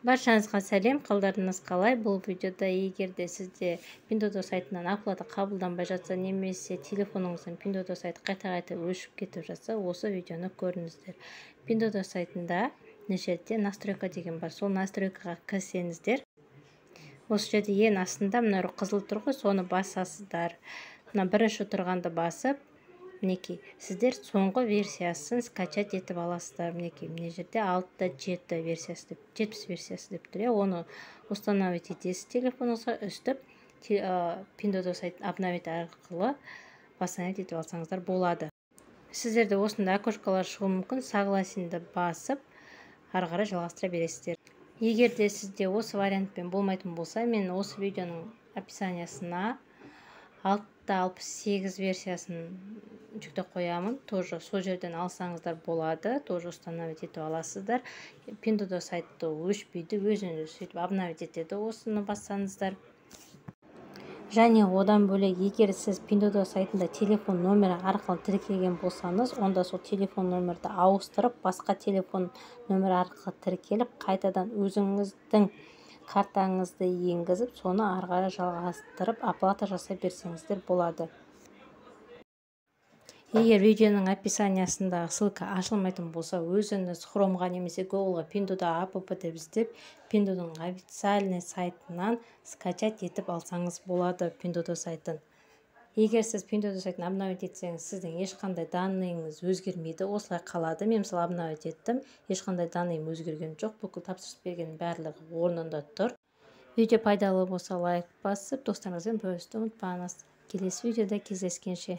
Баршаңызға сәлем, қалдарыңыз қалай? Бұл видеода егерде сізде Pinduoduo сайтынан оплата қабылданбай жатса, немесе телефоныңыздың Pinduoduo сайты қайта-қайта өшіп кетіп жатса, осы видеоны көріңіздер. Pinduoduo сайтында мына жерде настройка деген бар. Сол настройкаға кірсеңіздер, осы жерде ең астында мына қызыл тұр ғой, соны басасыздар. Мына бірінші тұрғанды басып, мінекей, сіздер соңғы версиясын скачать етіп аласыздар. Мінекей, мына жерде 6.7 версиясы деп, 70 версиясы деп тұр. Оны установить етесіз телефоныңызға, үстіп Pinduoduo сайтын обновить арқылы восстановить етіп алсаңыздар болады. Сіздерде осындай окошкалар шығуы мүмкін. Согласенді басып, ары қарай жалғастыра бересіздер. Егерде сізде осы вариантпен болмайтын болса, мен осы видеоның описаниясына 6.68 версиясын жүктеп қоямын. Тоже сол жерден алсаңыздар болады. Тоже установить етіп аласыздар. Pinduoduo сайты өшпейді, өзіңіз сөйтіп обновить етеді, осыны бассаңыздар. Және одан бөлек, егер сіз Pinduoduo сайтында телефон номері арқылы тіркелген болсаңыз, онда сол телефон номерді ауыстырып, басқа телефон номері арқылы тіркеліп, қайтадан өзіңіздің картаңызды енгізіп, соны ары қарай жалғастырып, оплата жасай берсеңіздер болады. Егер видеоның описаниясындағы ссылка ашылмайтын болса, өзіңіз Chromeға немесе Googleға Pinduoduo app деп іздеп, Pinduoduoның официальный сайтынан скачать етіп алсаңыз болады Pinduoduo сайтын. Егер сіз Pinduoduo сайтын обновить етсеңіз, сіздің ешқандай данныйыңыз өзгермейді, осылай қалады. Мен мысалы обновить еттім, ешқандай данныйым өзгерген жоқ, бүкіл тапсырыс берген барлығы орнында тұр. Видео пайдалы болса, лайк басып, достарыңызбен бөлісуді ұмытпаңыз. Келесі видеода кездескенше.